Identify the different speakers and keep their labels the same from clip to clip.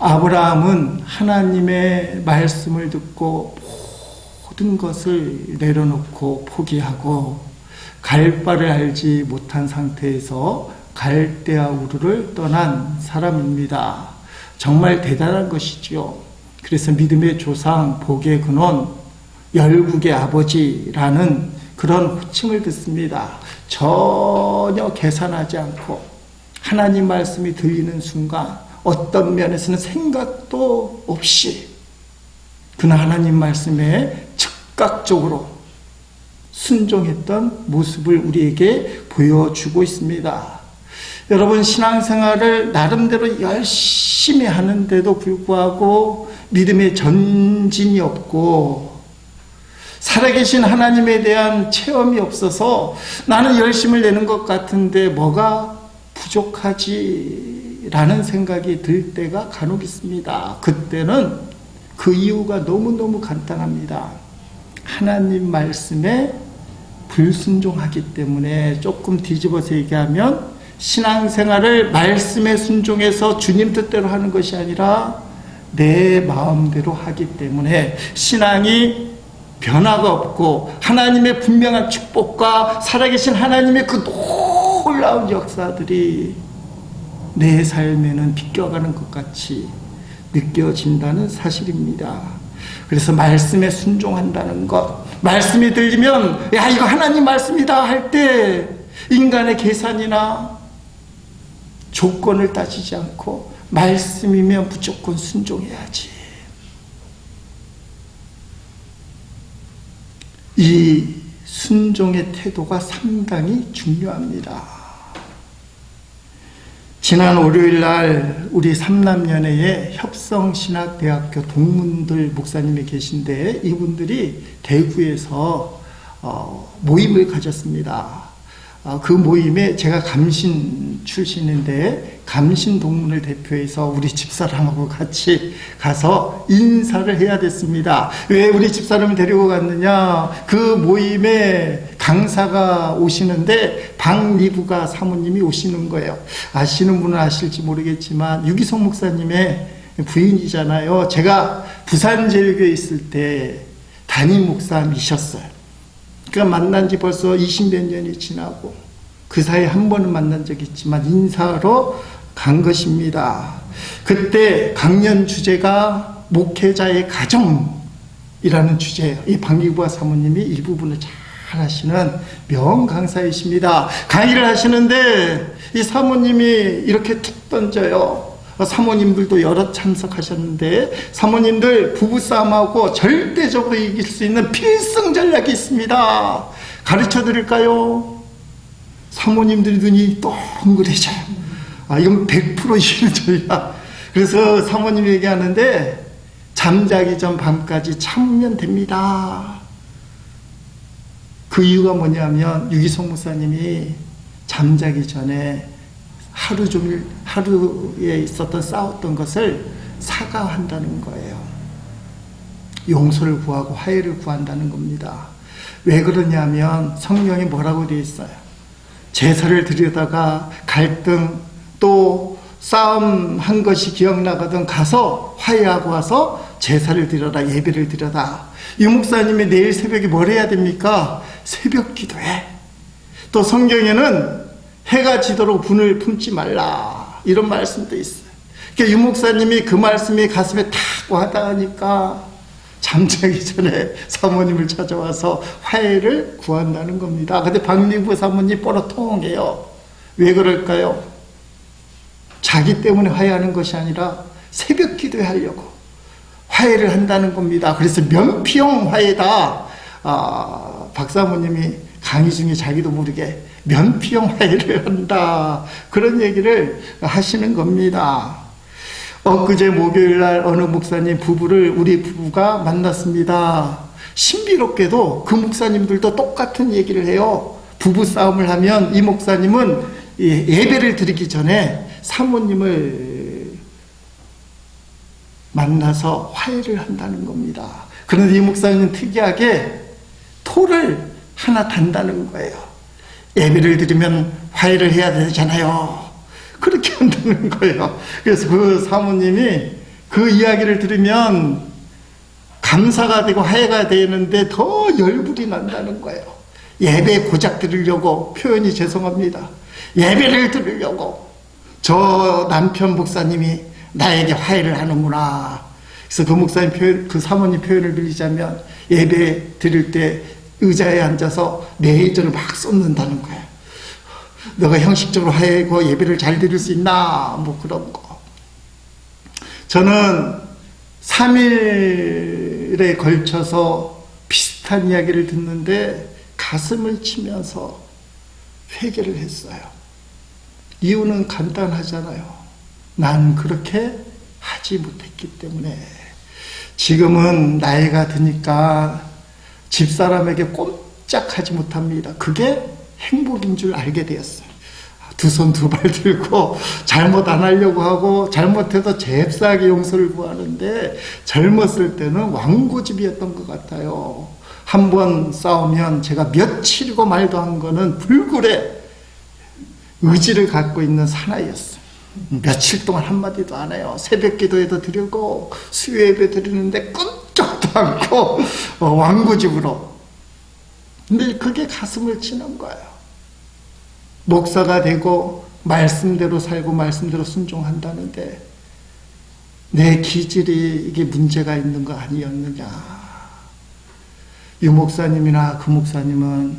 Speaker 1: 아브라함은 하나님의 말씀을 듣고 모든 것을 내려놓고 포기하고 갈 바를 알지 못한 상태에서 갈대아 우르를 떠난 사람입니다. 정말 대단한 것이지요. 그래서 믿음의 조상, 복의 근원, 열국의 아버지라는 그런 호칭을 듣습니다. 전혀 계산하지 않고 하나님 말씀이 들리는 순간 어떤 면에서는 생각도 없이 그는 하나님 말씀에 즉각적으로 순종했던 모습을 우리에게 보여주고 있습니다. 여러분, 신앙생활을 나름대로 열심히 하는데도 불구하고 믿음의 전진이 없고 살아계신 하나님에 대한 체험이 없어서 나는 열심을 내는 것 같은데 뭐가 부족하지? 라는 생각이 들 때가 간혹 있습니다. 그때는 그 이유가 너무너무 간단합니다. 하나님 말씀에 불순종하기 때문에. 조금 뒤집어서 얘기하면 신앙생활을 말씀에 순종해서 주님 뜻대로 하는 것이 아니라 내 마음대로 하기 때문에 신앙이 변화가 없고 하나님의 분명한 축복과 살아계신 하나님의 그 놀라운 역사들이 내 삶에는 비껴가는 것 같이 느껴진다는 사실입니다. 그래서 말씀에 순종한다는 것, 말씀이 들리면 야, 이거 하나님 말씀이다 할 때 인간의 계산이나 조건을 따지지 않고 말씀이면 무조건 순종해야지. 이 순종의 태도가 상당히 중요합니다. 지난 월요일 날 우리 삼남연회에 협성신학대학교 동문들 목사님이 계신데 이분들이 대구에서 모임을 가졌습니다. 그 모임에 제가 감신 출신인데 감신 동문을 대표해서 우리 집사람하고 같이 가서 인사를 해야 됐습니다. 왜 우리 집사람을 데리고 갔느냐? 그 모임에 강사가 오시는데 박리부가 사모님이 오시는 거예요. 아시는 분은 아실지 모르겠지만 유기성 목사님의 부인이잖아요. 제가 부산제일교회에 있을 때 담임 목사님이셨어요. 그러니까 만난 지 벌써 20몇 년이 지나고 그 사이에 한 번은 만난 적이 있지만 인사하러 간 것입니다. 그때 강연 주제가 목회자의 가정이라는 주제예요. 이 박리부와 사모님이 이 부분을 잘 하시는 명강사이십니다. 강의를 하시는데 이 사모님이 이렇게 툭 던져요. 사모님들도 여러 참석하셨는데 사모님들 부부싸움하고 절대적으로 이길 수 있는 필승 전략이 있습니다. 가르쳐 드릴까요? 사모님들이 눈이 동그래져요. 이건 100% 이기는 전략. 그래서 사모님이 얘기하는데 잠자기 전 밤까지 참으면 됩니다. 그 이유가 뭐냐면 유기성 목사님이 잠자기 전에 하루 종일 하루에 있었던 싸웠던 것을 사과한다는 거예요. 용서를 구하고 화해를 구한다는 겁니다. 왜 그러냐면 성경에 뭐라고 되어 있어요? 제사를 드리다가 갈등 또 싸움한 것이 기억나거든 가서 화해하고 와서 제사를 드려라, 예배를 드려라. 유 목사님이 내일 새벽에 뭘 해야 됩니까? 새벽 기도해. 또 성경에는 해가 지도록 분을 품지 말라 이런 말씀도 있어요. 그러니까 유 목사님이 그 말씀이 가슴에 탁 와닿으니까 잠자기 전에 사모님을 찾아와서 화해를 구한다는 겁니다. 근데 박리부 사모님 뽀로통해요. 왜 그럴까요? 자기 때문에 화해하는 것이 아니라 새벽 기도에 하려고 화해를 한다는 겁니다. 그래서 면피형 화해다. 박 사모님이 강의 중에 자기도 모르게 면피형 화해를 한다. 그런 얘기를 하시는 겁니다. 엊그제 목요일날 어느 목사님 부부를 우리 부부가 만났습니다. 신비롭게도 그 목사님들도 똑같은 얘기를 해요. 부부 싸움을 하면 이 목사님은 예배를 드리기 전에 사모님을 만나서 화해를 한다는 겁니다. 그런데 이 목사님은 특이하게 토를 하나 단다는 거예요. 예배를 드리면 화해를 해야 되잖아요. 그렇게 한다는 거예요. 그래서 그 사모님이 그 이야기를 들으면 감사가 되고 화해가 되는데 더 열불이 난다는 거예요. 예배 고작 들으려고, 표현이 죄송합니다. 예배를 들으려고 저 남편 목사님이 나에게 화해를 하는구나. 그래서 그 목사님 표현, 그 사모님 표현을 빌리자면 예배 드릴 때 의자에 앉아서 내전을 막 쏟는다는 거예요. 너가 형식적으로 화해하고 예배를 잘 드릴 수 있나? 뭐 그런 거. 저는 3일에 걸쳐서 비슷한 이야기를 듣는데 가슴을 치면서 회개를 했어요. 이유는 간단하잖아요. 난 그렇게 하지 못했기 때문에. 지금은 나이가 드니까 집사람에게 꼼짝하지 못합니다. 그게 행복인 줄 알게 되었어요. 두 손 두 발 들고 잘못 안 하려고 하고 잘못해도 잽싸게 용서를 구하는데 젊었을 때는 완고집이었던 것 같아요. 한 번 싸우면 제가 며칠이고 말도 한 거는 불굴의 의지를 갖고 있는 사나이였어요. 며칠 동안 한마디도 안 해요. 새벽 기도에도 드리고 수요예배 드리는데 끈적도 않고 완고집으로. 근데 그게 가슴을 치는 거예요. 목사가 되고 말씀대로 살고 말씀대로 순종한다는데 내 기질이 이게 문제가 있는 거 아니었느냐. 유 목사님이나 그 목사님은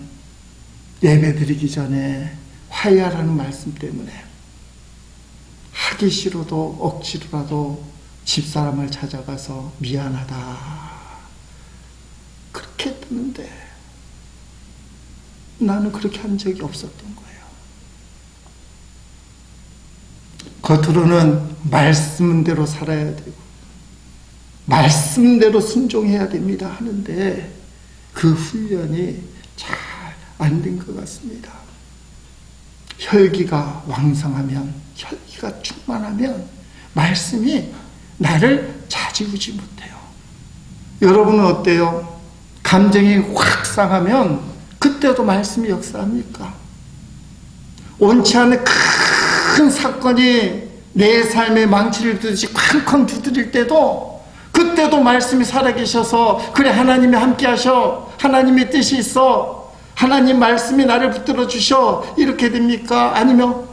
Speaker 1: 예배 드리기 전에 화해하라는 말씀 때문에 하기 싫어도 억지로라도 집사람을 찾아가서 미안하다 그렇게 했는데 나는 그렇게 한 적이 없었던 거예요. 겉으로는 말씀대로 살아야 되고 말씀대로 순종해야 됩니다 하는데 그 훈련이 잘 안 된 것 같습니다. 혈기가 왕성하면, 혈기가 충만하면 말씀이 나를 좌지우지 못해요. 여러분은 어때요? 감정이 확 상하면 그때도 말씀이 역사합니까? 원치 않는 큰 사건이 내 삶에 망치를 두듯이 쾅쾅 두드릴 때도 그때도 말씀이 살아계셔서 그래 하나님이 함께 하셔, 하나님의 뜻이 있어, 하나님 말씀이 나를 붙들어 주셔, 이렇게 됩니까? 아니면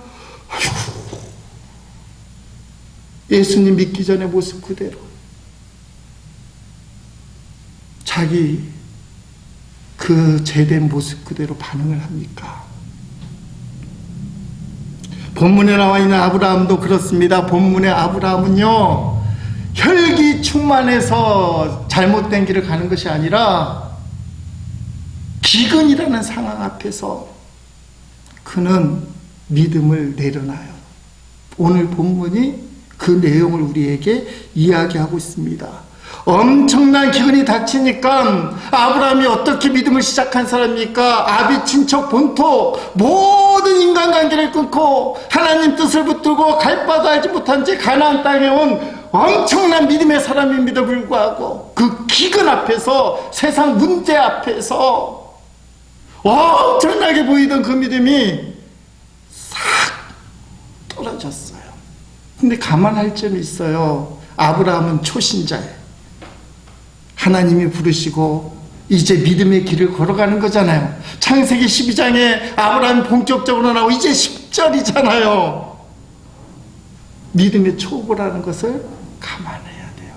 Speaker 1: 예수님 믿기 전에 모습 그대로 자기 그 죄된 모습 그대로 반응을 합니까? 본문에 나와 있는 아브라함도 그렇습니다. 본문의 아브라함은요, 혈기 충만해서 잘못된 길을 가는 것이 아니라 기근이라는 상황 앞에서 그는 믿음을 내려놔요. 오늘 본문이 그 내용을 우리에게 이야기하고 있습니다. 엄청난 기근이 닥치니까 아브라함이 어떻게 믿음을 시작한 사람입니까? 아비, 친척, 본토 모든 인간관계를 끊고 하나님 뜻을 붙들고 갈 바도 알지 못한 채 가나안 땅에 온 엄청난 믿음의 사람임에도 불구하고 그 기근 앞에서, 세상 문제 앞에서 엄청나게 보이던 그 믿음이 싹 떨어졌어요. 근데 감안할 점이 있어요. 아브라함은 초신자예요. 하나님이 부르시고 이제 믿음의 길을 걸어가는 거잖아요. 창세기 12장에 아브라함이 본격적으로 나오고 이제 10절이잖아요. 믿음의 초보라는 것을 감안해야 돼요.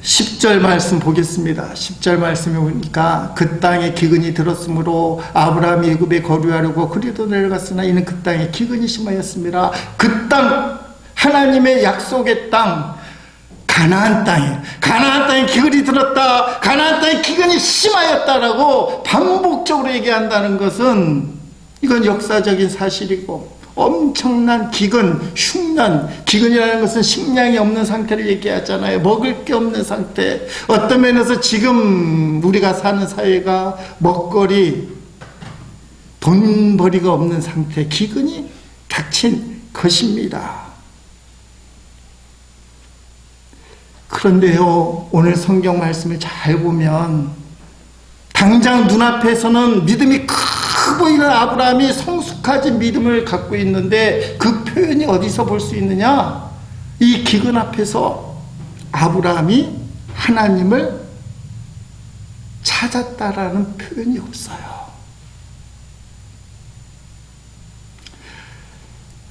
Speaker 1: 10절 말씀 보겠습니다. 10절 말씀에 보니까 그 땅에 기근이 들었으므로 아브라함이 애굽에 거류하려고 그리도 내려갔으나 이는 그 땅에 기근이 심하였습니다. 그 땅, 하나님의 약속의 땅, 가나안 땅에 기근이 들었다, 가나안 땅에 기근이 심하였다라고 반복적으로 얘기한다는 것은 이건 역사적인 사실이고 엄청난 기근, 흉년, 기근이라는 것은 식량이 없는 상태를 얘기하잖아요. 먹을 게 없는 상태. 어떤 면에서 지금 우리가 사는 사회가 먹거리, 돈벌이가 없는 상태, 기근이 닥친 것입니다. 그런데요, 오늘 성경 말씀을 잘 보면 당장 눈앞에서는 믿음이 커 보이는 아브라함이 성숙하진 믿음을 갖고 있는데 그 표현이 어디서 볼 수 있느냐? 이 기근 앞에서 아브라함이 하나님을 찾았다라는 표현이 없어요.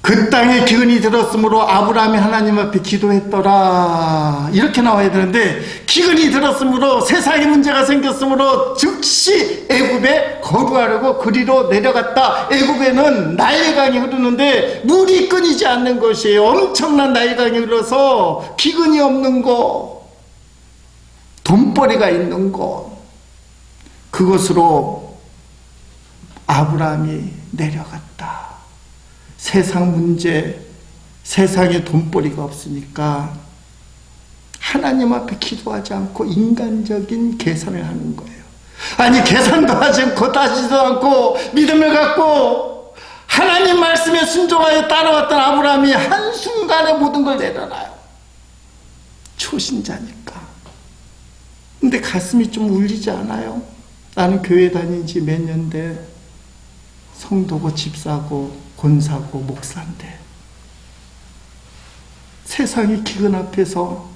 Speaker 1: 그 땅에 기근이 들었으므로 아브라함이 하나님 앞에 기도했더라, 이렇게 나와야 되는데, 기근이 들었으므로 세상에 문제가 생겼으므로 즉시 애굽에 거주하려고 그리로 내려갔다. 애굽에는 나일강이 흐르는데 물이 끊이지 않는 것이에요. 엄청난 나일강이 흘러서 기근이 없는 곳, 돈벌이가 있는 곳, 그것으로 아브라함이 내려갔다. 세상 문제, 세상에 돈벌이가 없으니까 하나님 앞에 기도하지 않고 인간적인 계산을 하는 거예요. 아니, 계산도 하지 않고 따지도 않고 믿음을 갖고 하나님 말씀에 순종하여 따라왔던 아브라함이 한순간에 모든 걸 내려놔요. 초신자니까. 근데 가슴이 좀 울리지 않아요? 나는 교회 다닌 지 몇 년 돼. 성도고 집사고 권사고 목사인데 세상의 기근 앞에서,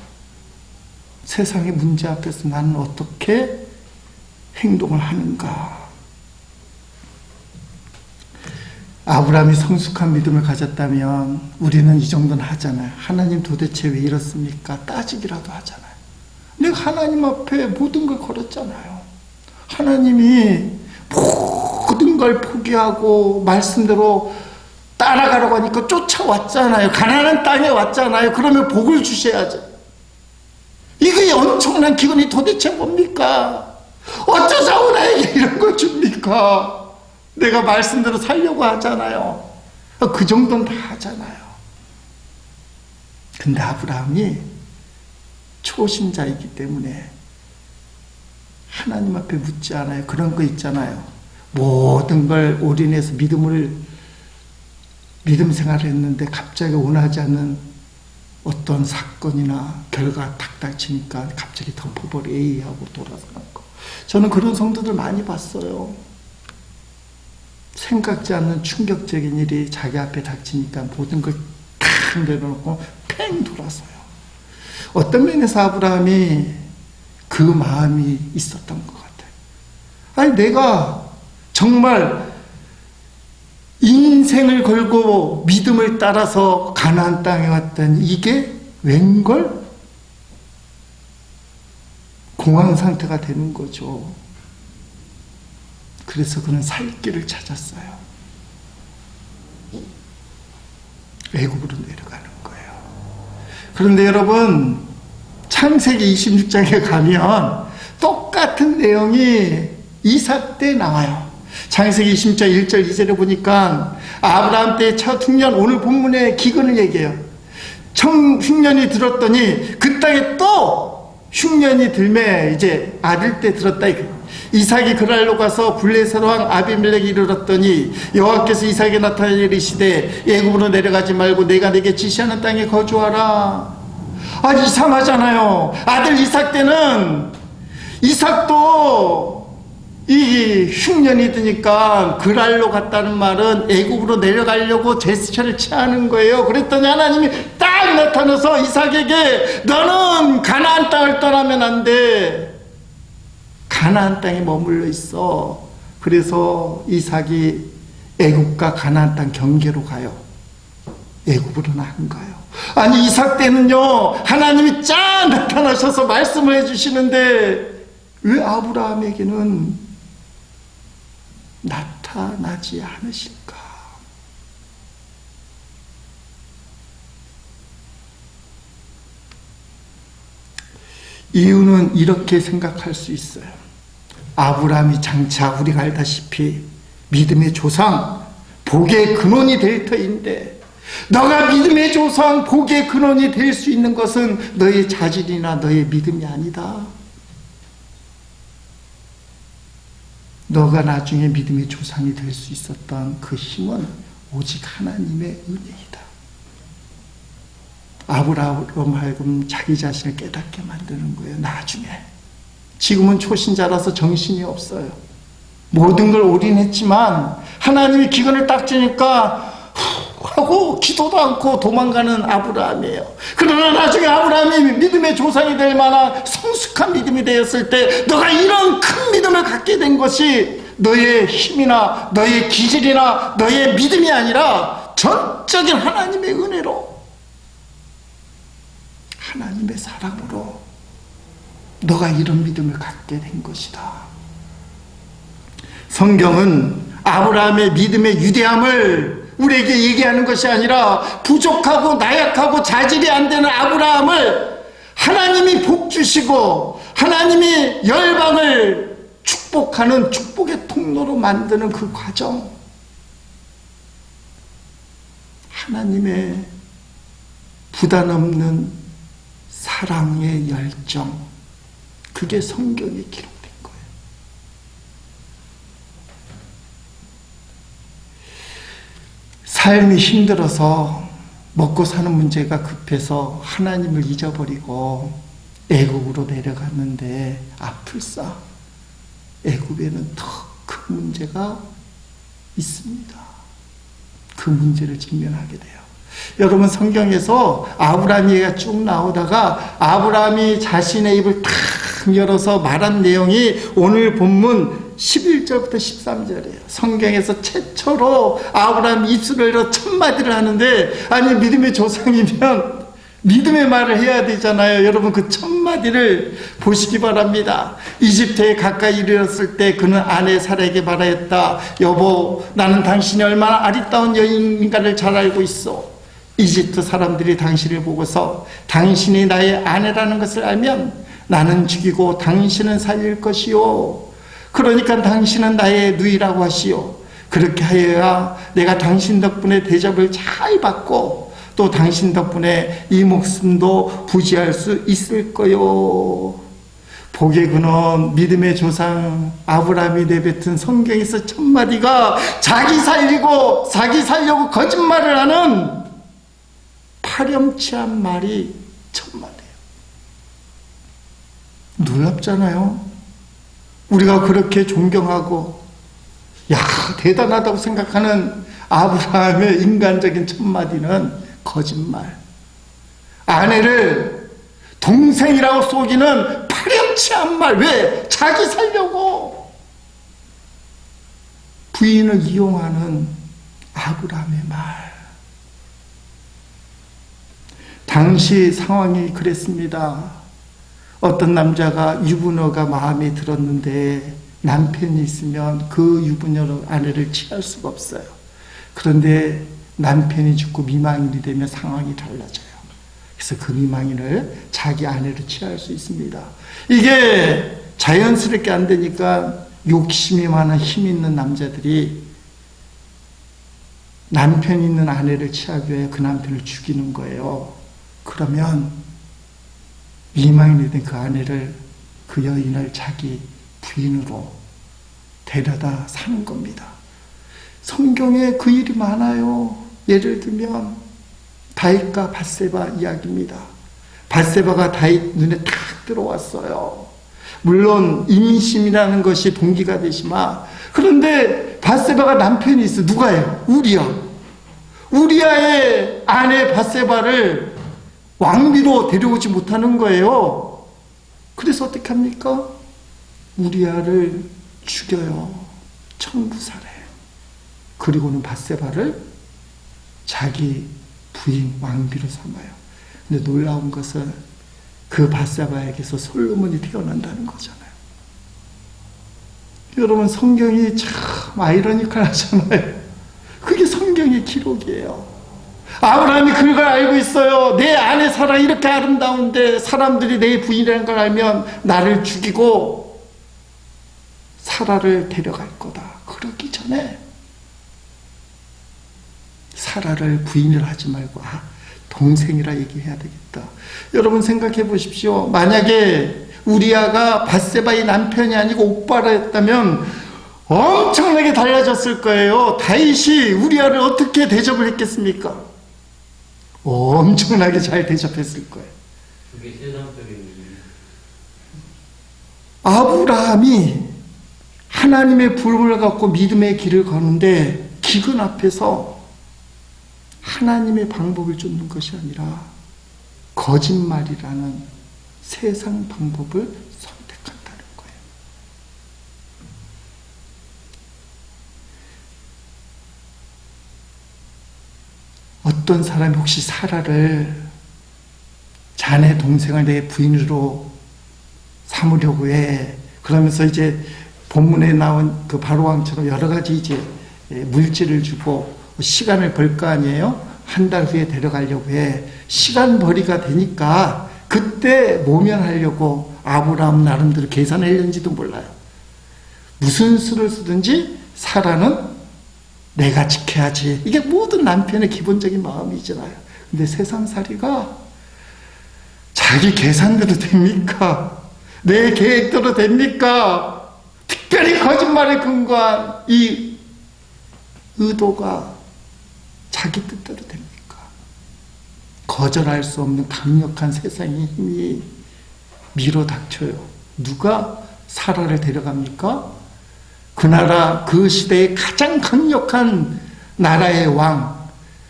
Speaker 1: 세상의 문제 앞에서 나는 어떻게 행동을 하는가? 아브라함이 성숙한 믿음을 가졌다면 우리는 이 정도는 하잖아요. 하나님 도대체 왜 이렇습니까? 따지기라도 하잖아요. 내가 하나님 앞에 모든 걸 걸었잖아요. 하나님이 모든 걸 포기하고 말씀대로 따라가라고 하니까 쫓아왔잖아요. 가나안 땅에 왔잖아요. 그러면 복을 주셔야죠. 이게 엄청난 기근이 도대체 뭡니까? 어쩌자고 나에게 이런 걸 줍니까? 내가 말씀대로 살려고 하잖아요. 그 정도는 다 하잖아요. 근데 아브라함이 초신자이기 때문에 하나님 앞에 묻지 않아요. 그런 거 있잖아요. 모든 걸 올인해서 믿음 생활을 했는데 갑자기 원하지 않는 어떤 사건이나 결과가 탁 닥치니까 갑자기 덮어버려 에이 하고 돌아서는 거. 저는 그런 성도들 많이 봤어요. 생각지 않는 충격적인 일이 자기 앞에 닥치니까 모든 걸 탁 내려놓고 팽 돌아서요. 어떤 면에서 아브라함이 그 마음이 있었던 것 같아요. 아니, 내가 정말 인생을 걸고 믿음을 따라서 가나안 땅에 왔더니 이게 웬걸? 공황 상태가 되는 거죠. 그래서 그는 살 길을 찾았어요. 애굽으로 내려가는 거예요. 그런데 여러분, 창세기 26장에 가면 똑같은 내용이 이삭 때 나와요. 창세기 26장 1절 2절에 보니까 아브라함 때의 첫 흉년, 오늘 본문의 기근을 얘기해요. 흉년이 들었더니 그 땅에 또 흉년이 들매 이제 아들 때 들었다. 이삭이 그랄로 가서 블레셋 왕 아비멜렉이 이르렀더니 여호와께서 이삭에게 나타나 이르시되 애굽으로 내려가지 말고 내가 내게 지시하는 땅에 거주하라. 아, 이상하잖아요. 아들 이삭 때는 이삭도 이 흉년이 드니까 그랄로 갔다는 말은 애굽으로 내려가려고 제스처를 취하는 거예요. 그랬더니 하나님이 딱 나타나서 이삭에게 너는 가나안 땅을 떠나면 안 돼. 가나안 땅에 머물러 있어. 그래서 이삭이 애굽과 가나안 땅 경계로 가요. 애굽으로 나간 거예요. 아니, 이삭 때는요 하나님이 쫙 나타나셔서 말씀을 해주시는데 왜 아브라함에게는 나타나지 않으실까? 이유는 이렇게 생각할 수 있어요. 아브라함이 장차 우리가 알다시피 믿음의 조상, 복의 근원이 될 터인데, 너가 믿음의 조상, 복의 근원이 될 수 있는 것은 너의 자질이나 너의 믿음이 아니다. 너가 나중에 믿음의 조상이 될 수 있었던 그 힘은 오직 하나님의 은혜이다. 아브라함 하여금 자기 자신을 깨닫게 만드는 거예요. 나중에. 지금은 초신자라서 정신이 없어요. 모든 걸 올인했지만 하나님이 기근을 딱 주니까 하고 기도도 않고 도망가는 아브라함이에요. 그러나 나중에 아브라함이 믿음의 조상이 될 만한 성숙한 믿음이 되었을 때 너가 이런 큰 믿음을 갖게 된 것이 너의 힘이나 너의 기질이나 너의 믿음이 아니라 전적인 하나님의 은혜로, 하나님의 사랑으로 너가 이런 믿음을 갖게 된 것이다. 성경은 아브라함의 믿음의 위대함을 우리에게 얘기하는 것이 아니라 부족하고 나약하고 자질이 안 되는 아브라함을 하나님이 복 주시고 하나님이 열방을 축복하는 축복의 통로로 만드는 그 과정, 하나님의 부담 없는 사랑의 열정, 그게 성경에 기록된 거예요. 삶이 힘들어서 먹고 사는 문제가 급해서 하나님을 잊어버리고 애국으로 내려갔는데 아플싸 애국에는 더 큰 문제가 있습니다. 그 문제를 직면하게 돼요. 여러분, 성경에서 아브라함 얘기가 쭉 나오다가 아브라함이 자신의 입을 탁 열어서 말한 내용이 오늘 본문 11절부터 13절이에요. 성경에서 최초로 아브라함이 입술을 열어 첫 마디를 하는데, 아니 믿음의 조상이면 믿음의 말을 해야 되잖아요. 여러분, 그 첫 마디를 보시기 바랍니다. 이집트에 가까이 이르렀을 때 그는 아내 사라에게 말하였다. 여보, 나는 당신이 얼마나 아리따운 여인인가를 잘 알고 있어. 이집트 사람들이 당신을 보고서 당신이 나의 아내라는 것을 알면 나는 죽이고 당신은 살릴 것이요. 그러니까 당신은 나의 누이라고 하시오. 그렇게 하여야 내가 당신 덕분에 대접을 잘 받고 또 당신 덕분에 이 목숨도 부지할 수 있을 거요. 복의 근원, 믿음의 조상 아브라함이 내뱉은 성경에서 첫 마디가 자기 살리고 자기 살려고 거짓말을 하는 파렴치한 말이 첫 마디예요. 놀랍잖아요. 우리가 그렇게 존경하고 야 대단하다고 생각하는 아브라함의 인간적인 첫 마디는 거짓말. 아내를 동생이라고 속이는 파렴치한 말. 왜? 자기 살려고 부인을 이용하는 아브라함의 말. 당시 상황이 그랬습니다. 어떤 남자가 유부녀가 마음에 들었는데 남편이 있으면 그 유부녀로 아내를 취할 수가 없어요. 그런데 남편이 죽고 미망인이 되면 상황이 달라져요. 그래서 그 미망인을 자기 아내로 취할 수 있습니다. 이게 자연스럽게 안 되니까 욕심이 많은 힘 있는 남자들이 남편 있는 아내를 취하기 위해 그 남편을 죽이는 거예요. 그러면 미망인이 된 그 아내를, 그 여인을 자기 부인으로 데려다 사는 겁니다. 성경에 그 일이 많아요. 예를 들면 다윗과 밧세바 이야기입니다. 밧세바가 다윗 눈에 탁 들어왔어요. 물론 인심이라는 것이 동기가 되지만, 그런데 밧세바가 남편이 있어. 누가요? 우리야. 우리야의 아내 밧세바를 왕비로 데려오지 못하는 거예요. 그래서 어떻게 합니까? 우리야를 죽여요. 청부살해. 그리고는 밧세바를 자기 부인 왕비로 삼아요. 근데 놀라운 것은 그 밧세바에게서 솔로몬이 태어난다는 거잖아요. 여러분, 성경이 참 아이러니컬하잖아요. 그게 성경의 기록이에요. 아브라함이 그걸 알고 있어요. 내 아내 사라 이렇게 아름다운데 사람들이 내 부인이라는 걸 알면 나를 죽이고 사라를 데려갈 거다. 그러기 전에 사라를 부인을 하지 말고 동생이라 얘기해야 되겠다. 여러분 생각해 보십시오. 만약에 우리아가 밧세바의 남편이 아니고 오빠라였다면 엄청나게 달라졌을 거예요. 다윗이 우리아를 어떻게 대접을 했겠습니까? 엄청나게 잘 대접했을 거예요.
Speaker 2: 그게 세상적인
Speaker 1: 아브라함이 하나님의 부름을 갖고 믿음의 길을 가는데 기근 앞에서 하나님의 방법을 쫓는 것이 아니라 거짓말이라는 세상 방법을 선택한다는 거예요. 어떤 사람이 혹시 사라를 자네 동생을 내 부인으로 삼으려고 해. 그러면서 이제 본문에 나온 그 바로왕처럼 여러 가지 이제 물질을 주고 시간을 벌 거 아니에요? 한 달 후에 데려가려고 해. 시간 벌이가 되니까 그때 모면하려고 아브라함 나름대로 계산했는지도 몰라요. 무슨 수를 쓰든지 사라는 내가 지켜야지. 이게 모든 남편의 기본적인 마음이잖아요. 근데 세상살이가 자기 계산대로 됩니까? 내 계획대로 됩니까? 특별히 거짓말에 근거한 이 의도가 자기 뜻대로 됩니까? 거절할 수 없는 강력한 세상의 힘이 밀어닥쳐요. 누가 사라를 데려갑니까? 그 나라, 그 시대의 가장 강력한 나라의 왕,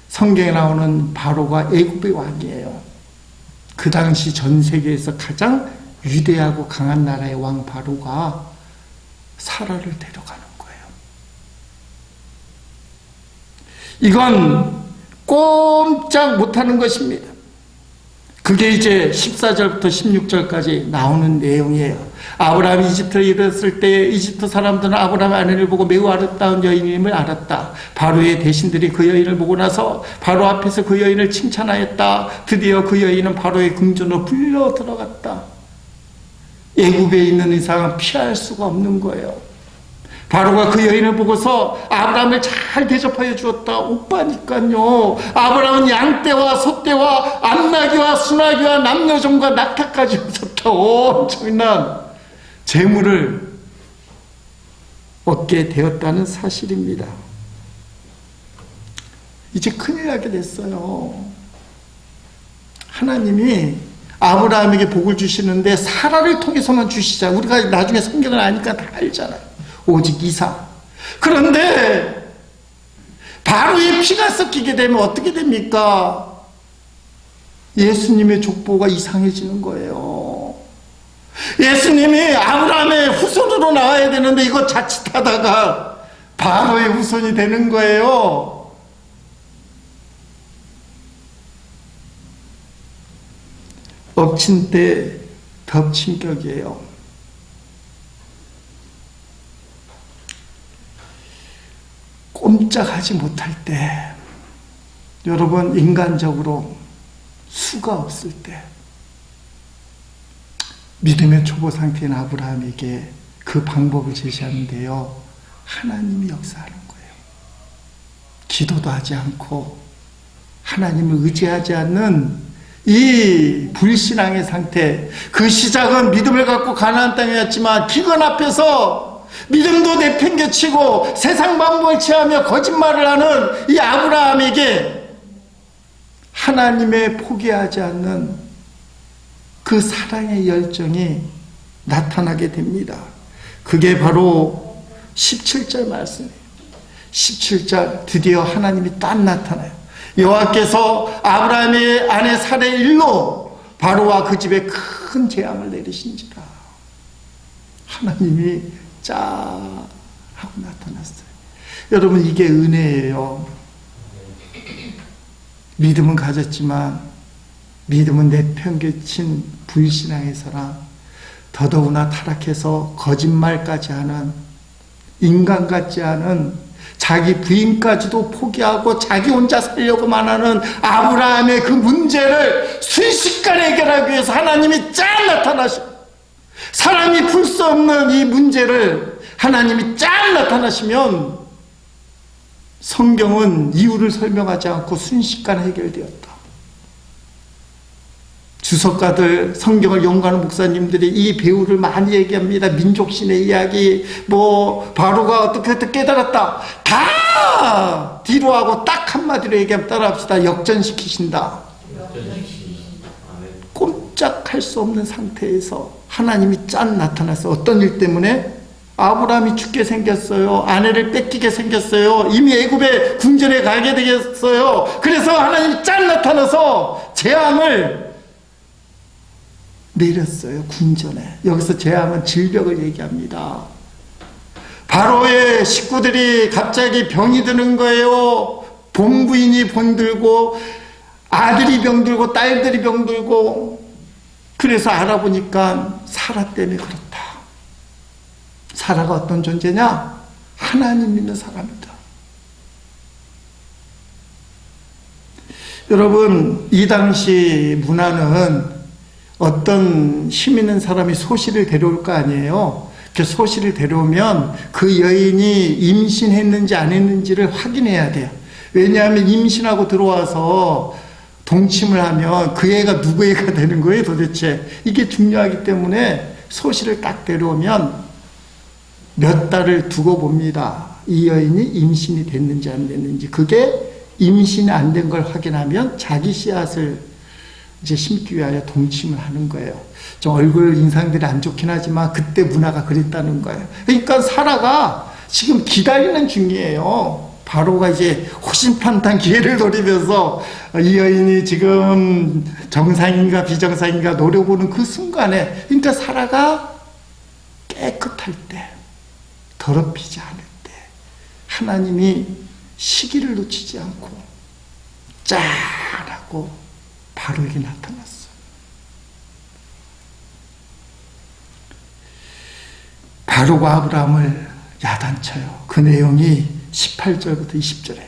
Speaker 1: 성경에 나오는 바로가 애굽의 왕이에요. 그 당시 전 세계에서 가장 위대하고 강한 나라의 왕 바로가 사라를 데려가는 거예요. 이건 꼼짝 못하는 것입니다. 그게 이제 14절부터 16절까지 나오는 내용이에요. 아브라함이 이집트에 이르렀을 때 이집트 사람들은 아브라함의 아내를 보고 매우 아름다운 여인임을 알았다. 바로의 대신들이 그 여인을 보고 나서 바로 앞에서 그 여인을 칭찬하였다. 드디어 그 여인은 바로의 궁전으로 불려 들어갔다. 애굽에 있는 이상은 피할 수가 없는 거예요. 바로가 그 여인을 보고서 아브라함을 잘 대접하여 주었다. 오빠니까요. 아브라함은 양떼와 소떼와 암나귀와 수나귀와 남녀종과 낙타까지 얻었다. 엄청난 재물을 얻게 되었다는 사실입니다. 이제 큰일 나게 됐어요. 하나님이 아브라함에게 복을 주시는데 사라를 통해서만 주시자. 우리가 나중에 성경을 아니까 다 알잖아요. 오직 이삭. 그런데 바로의 피가 섞이게 되면 어떻게 됩니까? 예수님의 족보가 이상해지는 거예요. 예수님이 아브라함의 후손으로 나와야 되는데 이거 자칫하다가 바로의 후손이 되는 거예요. 엎친 때 덮친 격이에요. 꼼짝하지 못할 때, 여러분 인간적으로 수가 없을 때 믿음의 초보 상태인 아브라함에게 그 방법을 제시하는데요, 하나님이 역사하는 거예요. 기도도 하지 않고 하나님을 의지하지 않는 이 불신앙의 상태, 그 시작은 믿음을 갖고 가나안 땅이었지만 기근 앞에서 믿음도 내팽개치고 세상 방법을 취하며 거짓말을 하는 이 아브라함에게 하나님의 포기하지 않는 그 사랑의 열정이 나타나게 됩니다. 그게 바로 17절 말씀이에요. 17절 드디어 하나님이 딱 나타나요. 여호와께서 아브라함의 아내 사레의 일로 바로와 그 집에 큰 재앙을 내리신지라. 하나님이 짜 하고 나타났어요. 여러분, 이게 은혜예요. 믿음은 가졌지만 믿음은 내팽개친 불신앙의 사람, 더더구나 타락해서 거짓말까지 하는, 인간 같지 않은, 자기 부인까지도 포기하고 자기 혼자 살려고만 하는 아브라함의 그 문제를 순식간에 해결하기 위해서 하나님이 쫙 나타나시고, 사람이 풀 수 없는 이 문제를 하나님이 쫙 나타나시면 성경은 이유를 설명하지 않고 순식간에 해결되었다. 주석가들, 성경을 연구하는 목사님들이 이 배우를 많이 얘기합니다. 민족신의 이야기, 바로가 어떻게 깨달았다. 다 뒤로 하고 딱 한마디로 얘기하면 따라합시다. 역전시키신다. 꼼짝할 수 없는 상태에서 하나님이 짠 나타났어. 어떤 일 때문에? 아브라함이 죽게 생겼어요. 아내를 뺏기게 생겼어요. 이미 애굽에 궁전에 가게 되겠어요. 그래서 하나님이 짠 나타나서 재앙을 내렸어요. 궁전에. 여기서 재앙은 질병을 얘기합니다. 바로의 식구들이 갑자기 병이 드는 거예요. 본부인이 병들고 아들이 병들고 딸들이 병들고. 그래서 알아보니까 사라 때문에 그렇다. 사라가 어떤 존재냐? 하나님 믿는 사람이다. 여러분, 이 당시 문화는 어떤 힘 있는 사람이 소시를 데려올 거 아니에요. 그 소시를 데려오면 그 여인이 임신했는지 안 했는지를 확인해야 돼요. 왜냐하면 임신하고 들어와서 동침을 하면 그 애가 누구 애가 되는 거예요, 도대체. 이게 중요하기 때문에 소시를 딱 데려오면 몇 달을 두고 봅니다. 이 여인이 임신이 됐는지 안 됐는지. 그게 임신이 안 된 걸 확인하면 자기 씨앗을 이제 심기 위하여 동침을 하는 거예요. 좀 얼굴 인상들이 안 좋긴 하지만 그때 문화가 그랬다는 거예요. 그러니까 사라가 지금 기다리는 중이에요. 바로가 이제 호신탄탄 기회를 노리면서 이 여인이 지금 정상인가 비정상인가 노려보는 그 순간에, 그러니까 사라가 깨끗할 때, 더럽히지 않을 때 하나님이 시기를 놓치지 않고 짠하고 바로에게 나타났어. 바로가 아브라함을 야단쳐요. 그 내용이 18절부터 20절에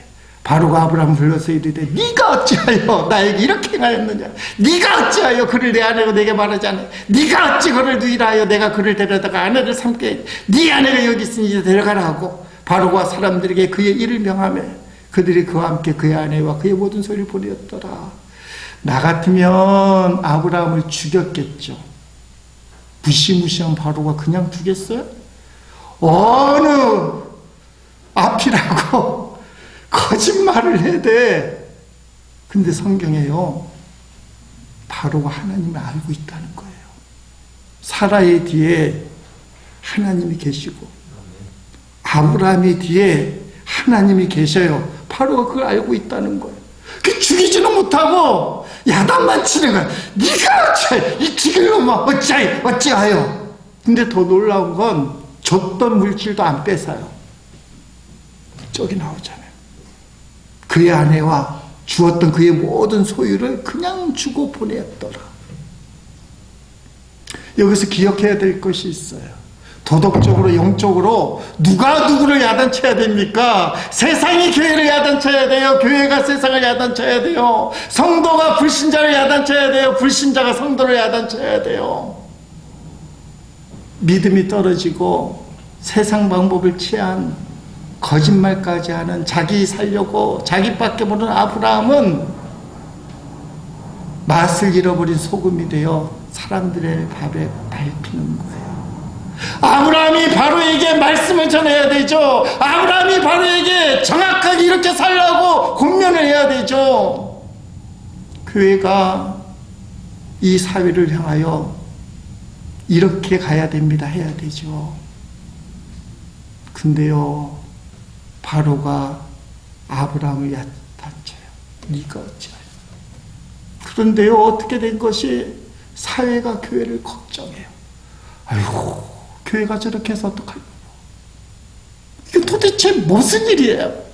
Speaker 1: 바로가 아브라함을 불러서 이르되 네가 어찌하여 나에게 이렇게 행하였느냐? 네가 어찌하여 그를 내 아내로 내게 말하지 않아? 네가 어찌 그를 누이라 내가 그를 데려다가 아내를 삼게 네 아내가 여기 있으니 이제 데려가라 하고 바로가 사람들에게 그의 일을 명하며 그들이 그와 함께 그의 아내와 그의 모든 소리를 보내었더라. 나 같으면 아브라함을 죽였겠죠. 무시무시한 바로가 그냥 두겠어요? 어느 앞이라고 거짓말을 해야 돼. 근데 성경에요, 바로가 하나님을 알고 있다는 거예요. 사라의 뒤에 하나님이 계시고 아브라함의 뒤에 하나님이 계셔요. 바로가 그걸 알고 있다는 거예요. 그 죽이지는 못하고 야단만 치는 거야. 네가 어찌하여 이 죽일 놈아 어찌하여. 근데 더 놀라운 건 줬던 물질도 안 뺏어요. 저기 나오잖아요. 그의 아내와 주었던 그의 모든 소유를 그냥 주고 보냈더라. 여기서 기억해야 될 것이 있어요. 도덕적으로 영적으로 누가 누구를 야단쳐야 됩니까? 세상이 교회를 야단쳐야 돼요. 교회가 세상을 야단쳐야 돼요. 성도가 불신자를 야단쳐야 돼요. 불신자가 성도를 야단쳐야 돼요. 믿음이 떨어지고 세상 방법을 취한 거짓말까지 하는, 자기 살려고 자기밖에 모르는 아브라함은 맛을 잃어버린 소금이 되어 사람들의 밥에 밟히는 거예요. 아브라함이 바로에게 말씀을 전해야 되죠. 아브라함이 바로에게 정확하게 이렇게 살라고 권면을 해야 되죠. 교회가 이 사회를 향하여 이렇게 가야 됩니다 해야 되죠. 근데요, 바로가 아브라함을 야단쳐요. 네가 어찌하여. 그런데요, 어떻게 된 것이, 사회가 교회를 걱정해요. 아이고, 교회가 저렇게 해서 어떡하려고. 이게 도대체 무슨 일이에요?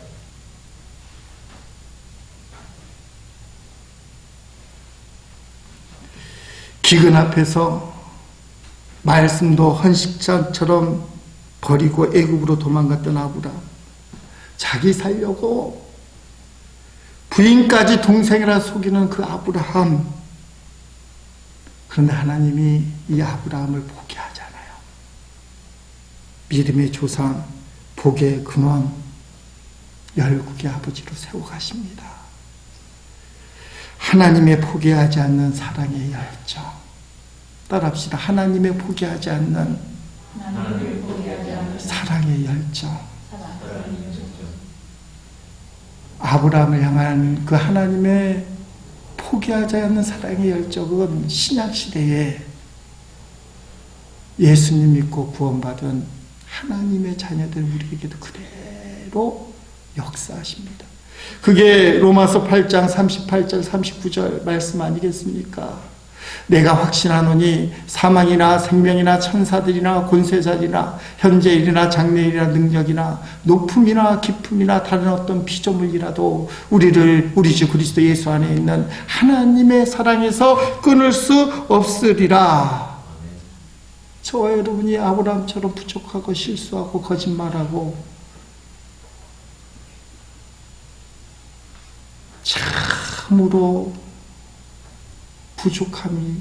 Speaker 1: 기근 앞에서 말씀도 헌식자처럼 버리고 애굽으로 도망갔던 아브라함, 자기 살려고 부인까지 동생이라 속이는 그 아브라함. 그런데 하나님이 이 아브라함을 보게 하잖아요. 믿음의 조상, 복의 근원, 열국의 아버지로 세워가십니다. 하나님의 포기하지 않는 사랑의 열정. 따라합시다. 하나님의 포기하지 않는 사랑의 열정. 아브라함을 향한 그 하나님의 포기하지 않는 사랑의 열정은 신약시대에 예수님 믿고 구원받은 하나님의 자녀들 우리에게도 그대로 역사하십니다. 그게 로마서 8장 38절 39절 말씀 아니겠습니까? 내가 확신하노니 사망이나 생명이나 천사들이나 권세자들이나 현재일이나 장래일이나 능력이나 높음이나 깊음이나 다른 어떤 피조물이라도 우리를 우리 주 그리스도 예수 안에 있는 하나님의 사랑에서 끊을 수 없으리라. 저와 여러분이 아브라함처럼 부족하고 실수하고 거짓말하고 참으로 부족함이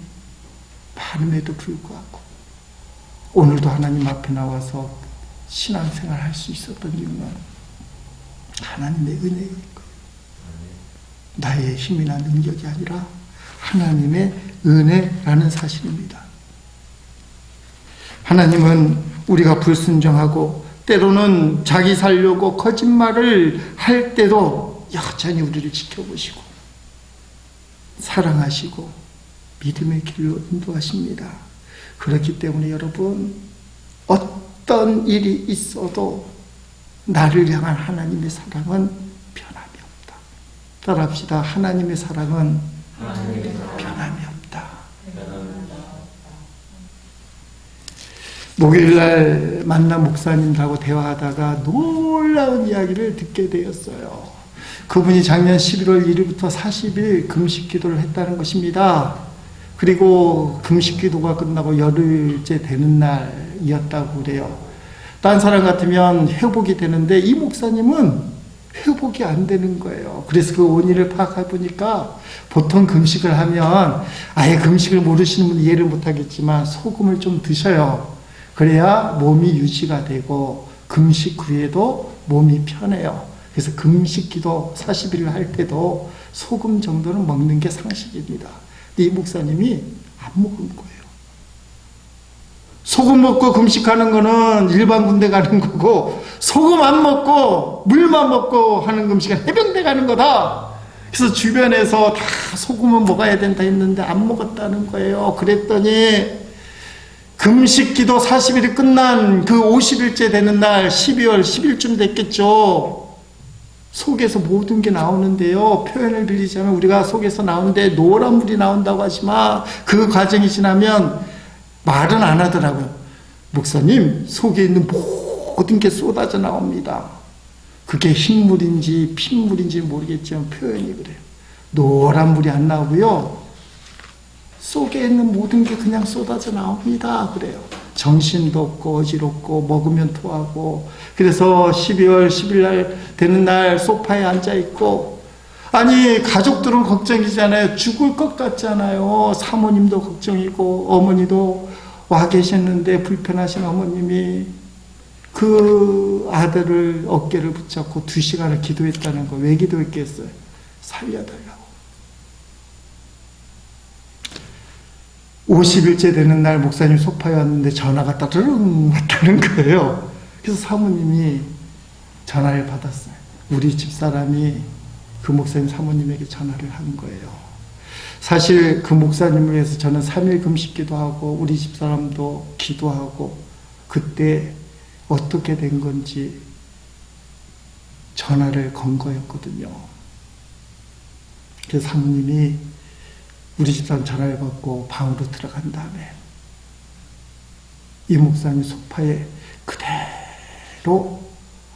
Speaker 1: 많음에도 불구하고 오늘도 하나님 앞에 나와서 신앙생활 할 수 있었던 이유는 하나님의 은혜일 거예요. 나의 힘이나 능력이 아니라 하나님의 은혜라는 사실입니다. 하나님은 우리가 불순종하고 때로는 자기 살려고 거짓말을 할 때도 여전히 우리를 지켜보시고 사랑하시고 믿음의 길로 인도하십니다. 그렇기 때문에 여러분, 어떤 일이 있어도 나를 향한 하나님의 사랑은 변함이 없다. 따라합시다. 하나님의 사랑은 변함이 없다. 목요일날 만난 목사님하고 대화하다가 놀라운 이야기를 듣게 되었어요. 그분이 작년 11월 1일부터 40일 금식 기도를 했다는 것입니다. 그리고 금식 기도가 끝나고 열흘째 되는 날이었다고 그래요. 딴 사람 같으면 회복이 되는데 이 목사님은 회복이 안 되는 거예요. 그래서 그 원인을 파악해 보니까 보통 금식을 하면 아예 금식을 모르시는 분은 이해를 못하겠지만 소금을 좀 드셔요. 그래야 몸이 유지가 되고 금식 후에도 몸이 편해요. 그래서 금식 기도 40일을 할 때도 소금 정도는 먹는 게 상식입니다. 이 목사님이 안 먹은 거예요. 소금 먹고 금식하는 거는 일반 군대 가는 거고 소금 안 먹고 물만 먹고 하는 금식은 해병대 가는 거다. 그래서 주변에서 다 소금은 먹어야 된다 했는데 안 먹었다는 거예요. 그랬더니 금식 기도 40일이 끝난 그 50일째 되는 날 12월 10일쯤 됐겠죠. 속에서 모든 게 나오는데요. 표현을 빌리자면 우리가 속에서 나오는데 노란 물이 나온다고 하지만 그 과정이 지나면 말은 안 하더라고요. 목사님, 속에 있는 모든 게 쏟아져 나옵니다. 그게 흰물인지 핏물인지 모르겠지만 표현이 그래요. 노란 물이 안 나오고요. 속에 있는 모든 게 그냥 쏟아져 나옵니다. 그래요. 정신도 없고 어지럽고 먹으면 토하고 그래서 12월 10일 날 되는 날 소파에 앉아있고 아니 가족들은 걱정이잖아요. 죽을 것 같잖아요. 사모님도 걱정이고 어머니도 와 계셨는데 불편하신 어머님이 그 아들을 어깨를 붙잡고 2시간을 기도했다는 거. 왜 기도했겠어요? 살려달라고. 50일째 되는 날 목사님 소파에 왔는데 전화가 따르릉 왔다는 거예요. 그래서 사모님이 전화를 받았어요. 우리 집사람이 그 목사님 사모님에게 전화를 한 거예요. 사실 그 목사님을 위해서 저는 3일 금식 기도하고 우리 집사람도 기도하고 그때 어떻게 된 건지 전화를 건 거였거든요. 그래서 사모님이 우리 집사람 전화를 받고 방으로 들어간 다음에 이 목사님 소파에 그대로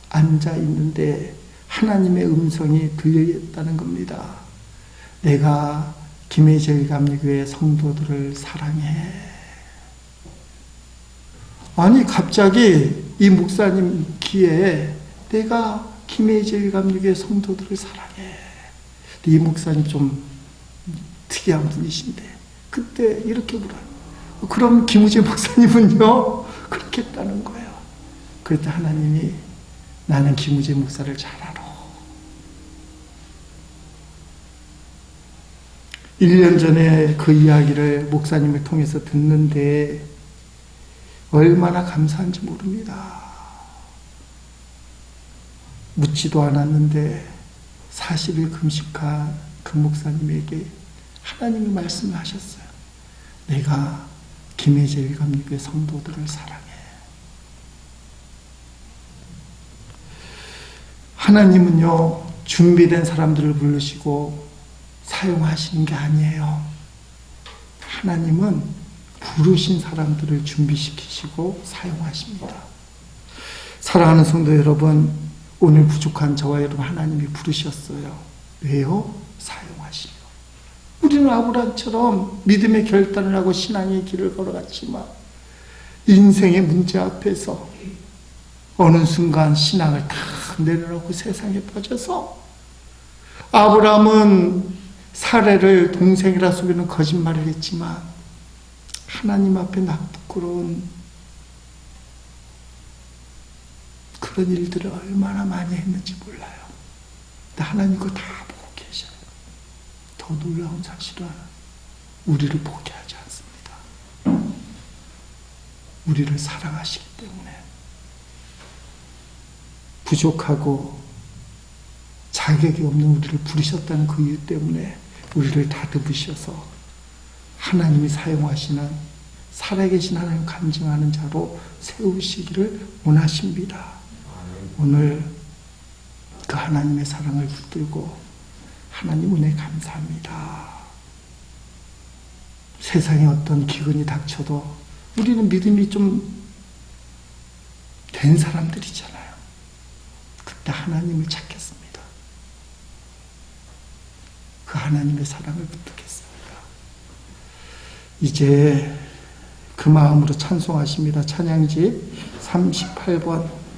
Speaker 1: 앉아 있는데 하나님의 음성이 들렸다는 겁니다. 내가 김혜재 감리교회 성도들을 사랑해. 아니 갑자기 이 목사님 귀에 내가 김혜재 감리교회 성도들을 사랑해. 이 목사님 좀 특이한 분이신데 그때 이렇게 물어요. 그럼 김우재 목사님은요? 그렇게 했다는 거예요. 그때 하나님이 나는 김우재 목사를 잘 알아. 1년 전에 그 이야기를 목사님을 통해서 듣는데 얼마나 감사한지 모릅니다. 묻지도 않았는데 40일 금식한 그 목사님에게 하나님이 말씀을 하셨어요. 내가 김혜재 감리교회 성도들을 사랑해. 하나님은요, 준비된 사람들을 부르시고 사용하시는 게 아니에요. 하나님은 부르신 사람들을 준비시키시고 사용하십니다. 사랑하는 성도 여러분, 오늘 부족한 저와 여러분 하나님이 부르셨어요. 왜요? 사용하시려. 우리는 아브라함처럼 믿음의 결단을 하고 신앙의 길을 걸어갔지만 인생의 문제 앞에서 어느 순간 신앙을 다 내려놓고 세상에 빠져서 아브라함은 사례를 동생이라 속이는 거짓말을 했지만 하나님 앞에 부끄러운 그런 일들을 얼마나 많이 했는지 몰라요. 근데 하나님 그거 다 보고 계셔요. 더 놀라운 사실은 우리를 포기하지 않습니다. 우리를 사랑하시기 때문에 부족하고 자격이 없는 우리를 부르셨다는 그 이유 때문에 우리를 다듬으셔서 하나님이 사용하시는 살아계신 하나님 간증하는 자로 세우시기를 원하십니다. 오늘 그 하나님의 사랑을 붙들고 하나님 은혜 감사합니다. 세상에 어떤 기근이 닥쳐도 우리는 믿음이 좀 된 사람들이잖아요. 그때 하나님을 찾겠습니다. 그 하나님의 사랑을 붙들겠습니다. 이제 그 마음으로 찬송하십니다. 찬양지 38번